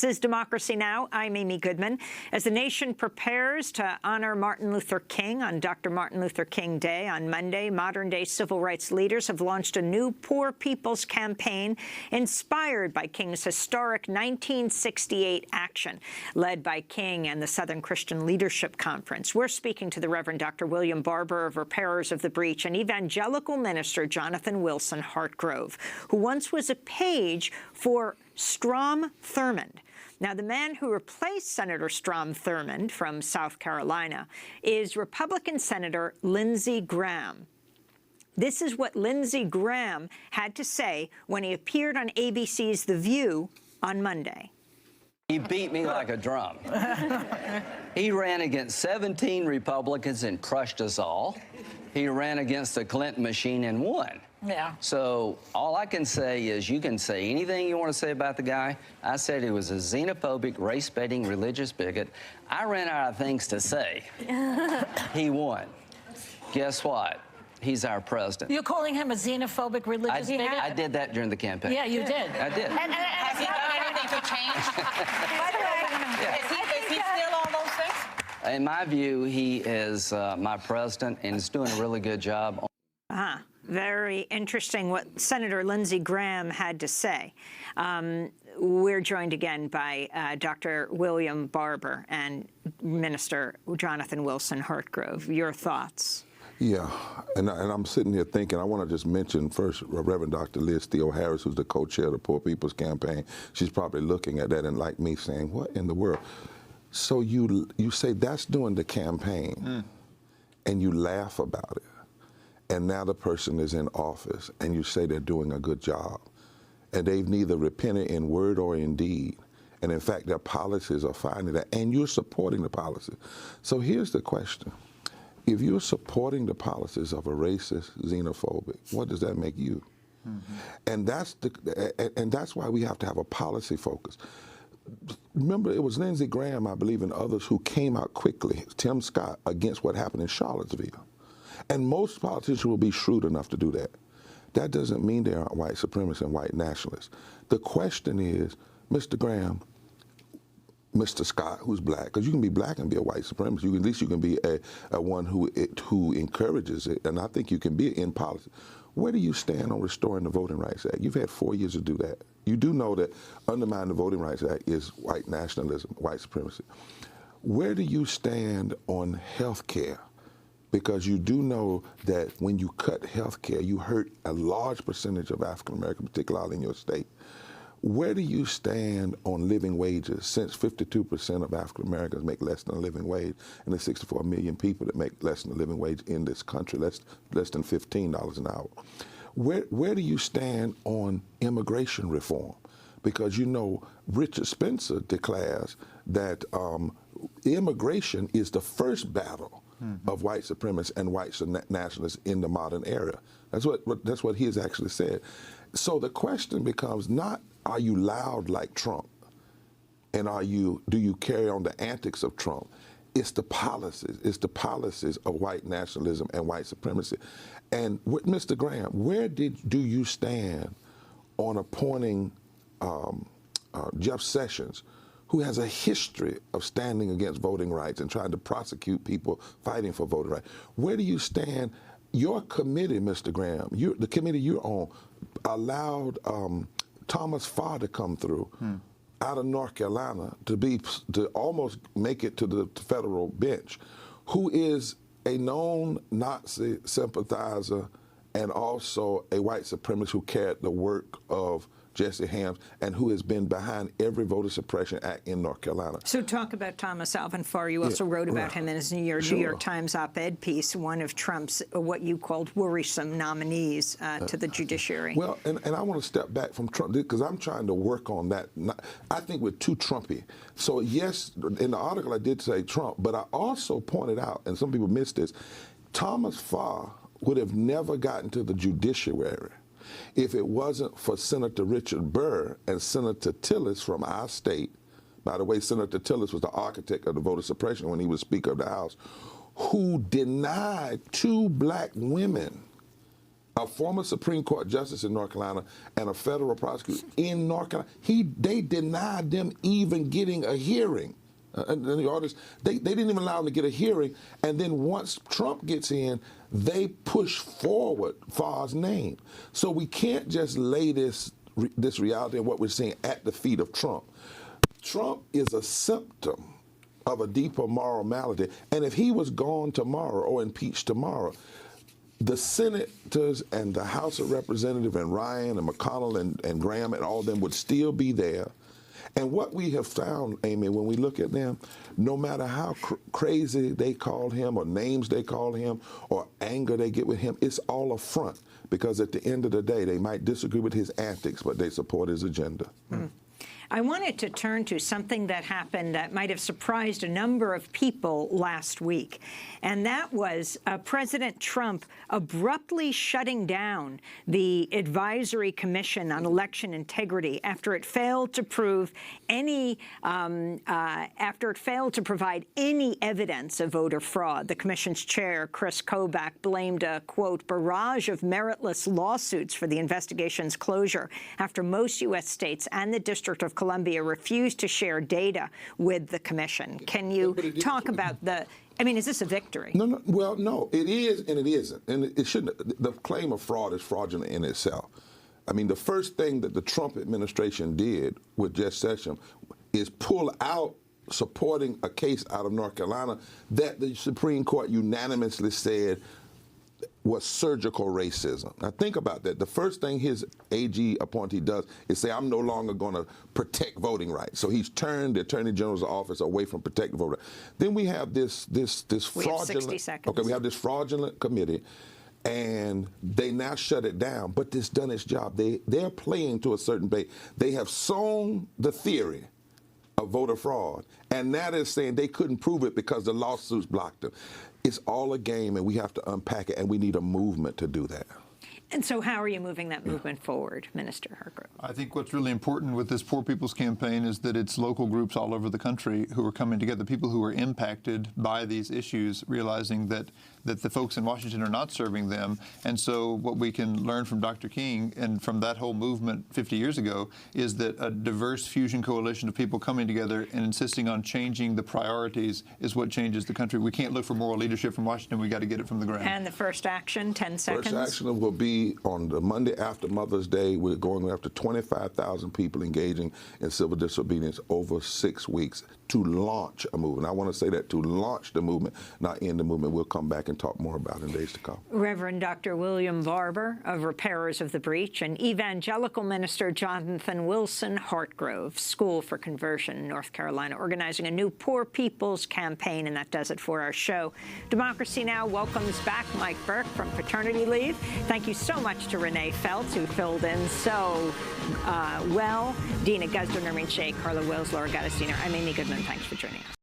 This is Democracy Now! I'm Amy Goodman. As the nation prepares to honor Martin Luther King on Dr. Martin Luther King Day on Monday, modern-day civil rights leaders have launched a new Poor People's Campaign inspired by King's historic 1968 action, led by King and the Southern Christian Leadership Conference. We're speaking to the Reverend Dr. William Barber of Repairers of the Breach and evangelical minister Jonathan Wilson-Hartgrove, who once was a page for Strom Thurmond. Now, the man who replaced Senator Strom Thurmond from South Carolina is Republican Senator Lindsey Graham. This is what Lindsey Graham had to say when he appeared on ABC's The View on Monday. He beat me like a drum. He ran against 17 Republicans and crushed us all. He ran against the Clinton machine and won. Yeah. So all I can say is you can say anything you want to say about the guy. I said he was a xenophobic, race-baiting, religious bigot. I ran out of things to say. He won. Guess what? He's our president. You're calling him a xenophobic, religious bigot? I did that during the campaign. Yeah, you did. I did. Has he done anything to change? By the way, is he still on those things? In my view, he is my president and is doing a really good job. Very interesting what Senator Lindsey Graham had to say. We're joined again by Dr. William Barber and Minister Jonathan Wilson-Hartgrove. Your thoughts? Yeah, and I'm sitting here thinking, I want to just mention first Reverend Dr. Liz Theo Harris, who's the co-chair of the Poor People's Campaign. She's probably looking at that and like me saying, what in the world? So you say that's during the campaign, and you laugh about it. And now the person is in office, and you say they're doing a good job. And they've neither repented in word or in deed. And in fact, their policies are finding that, and you're supporting the policy. So here's the question. If you're supporting the policies of a racist, xenophobic, what does that make you? And that's why we have to have a policy focus. Remember, it was Lindsey Graham, I believe, and others who came out quickly, Tim Scott, against what happened in Charlottesville. And most politicians will be shrewd enough to do that. That doesn't mean they aren't white supremacists and white nationalists. The question is, Mr. Graham, Mr. Scott, who's black, because you can be black and be a white supremacist. At least you can be a one who encourages it, and I think you can be in policy. Where do you stand on restoring the Voting Rights Act? You've had 4 years to do that. You do know that undermining the Voting Rights Act is white nationalism, white supremacy. Where do you stand on health care? Because you do know that when you cut health care, you hurt a large percentage of African Americans, particularly in your state. Where do you stand on living wages, since 52% of African Americans make less than a living wage, and there's 64 million people that make less than a living wage in this country, less than $15 an hour? Where do you stand on immigration reform? Because you know Richard Spencer declares that immigration is the first battle of white supremacists and white nationalists in the modern era. That's what he has actually said. So the question becomes not, are you loud like Trump, and do you carry on the antics of Trump? It's the policies. It's the policies of white nationalism and white supremacy. And with Mr. Graham, where do you stand on appointing Jeff Sessions, who has a history of standing against voting rights and trying to prosecute people fighting for voting rights? Where do you stand? Your committee, Mr. Graham, the committee you're on, allowed Thomas Farr to come through out of North Carolina to almost make it to the federal bench, who is a known Nazi sympathizer and also a white supremacist who carried the work of Jesse Helms, and who has been behind every voter suppression act in North Carolina. So talk about Thomas Alvin Farr. You also wrote about him in his New York Times op-ed piece, one of Trump's, what you called worrisome nominees to the judiciary. Well, and I want to step back from Trump, because I'm trying to work on that. I think we're too Trumpy. So yes, in the article I did say Trump, but I also pointed out, and some people missed this, Thomas Farr would have never gotten to the judiciary if it wasn't for Senator Richard Burr and Senator Tillis from our state. By the way, Senator Tillis was the architect of the voter suppression when he was Speaker of the House, who denied 2 black women a former Supreme Court justice in North Carolina and a federal prosecutor in North Carolina, they denied them even getting a hearing. And the artists, they didn't even allow them to get a hearing. And then once Trump gets in, they push forward Farr's name. So we can't just lay this reality of what we're seeing at the feet of Trump. Trump is a symptom of a deeper moral malady. And if he was gone tomorrow or impeached tomorrow, the senators and the House of Representatives and Ryan and McConnell and Graham and all of them would still be there. And what we have found, Amy, when we look at them, no matter how crazy they call him or names they call him or anger they get with him, it's all a front. Because at the end of the day, they might disagree with his antics, but they support his agenda. I wanted to turn to something that happened that might have surprised a number of people last week, and that was President Trump abruptly shutting down the Advisory Commission on Election Integrity after it failed to prove any, after it failed to provide any evidence of voter fraud. The commission's chair, Chris Kobach, blamed a, quote, barrage of meritless lawsuits for the investigation's closure after most U.S. states and the District of Columbia refused to share data with the commission. Can you talk about the, I mean, is this a victory? No, well, no, it is and it isn't. And it shouldn't. The claim of fraud is fraudulent in itself. I mean, the first thing that the Trump administration did with Jeff Sessions is pull out supporting a case out of North Carolina that the Supreme Court unanimously said was surgical racism. Now think about that. The first thing his AG appointee does is say, I'm no longer going to protect voting rights. So he's turned the Attorney General's office away from protecting voting rights. Then we have this fraudulent. We have 60 seconds. Okay, we have this fraudulent committee, and they now shut it down. But it's done its job. They're playing to a certain base. They have sown the theory of voter fraud, and that is saying they couldn't prove it because the lawsuits blocked them. It's all a game, and we have to unpack it, and we need a movement to do that. And so how are you moving that movement forward, Minister Hargrove? I think what's really important with this Poor People's Campaign is that it's local groups all over the country who are coming together, people who are impacted by these issues, realizing that the folks in Washington are not serving them. And so what we can learn from Dr. King and from that whole movement 50 years ago is that a diverse fusion coalition of people coming together and insisting on changing the priorities is what changes the country. We can't look for moral leadership from Washington. We got to get it from the ground. And the first action, 10 seconds. First action will be on the Monday after Mother's Day. We're going after 25,000 people engaging in civil disobedience over 6 weeks to launch a movement. I want to say that, to launch the movement, not end the movement. We'll come back and talk more about it in days to come. Reverend Dr. William Barber of Repairers of the Breach and Evangelical Minister Jonathan Wilson-Hartgrove, School for Conversion in North Carolina, organizing a new Poor People's Campaign, and that does it for our show. Democracy Now! Welcomes back Mike Burke from paternity leave. Thank you so much to Renee Feltz, who filled in so well. Dina Guzder, Noreen Shea, Carla Wills, Laura Gottesdiener. I'm Amy Goodman. Thanks for joining us.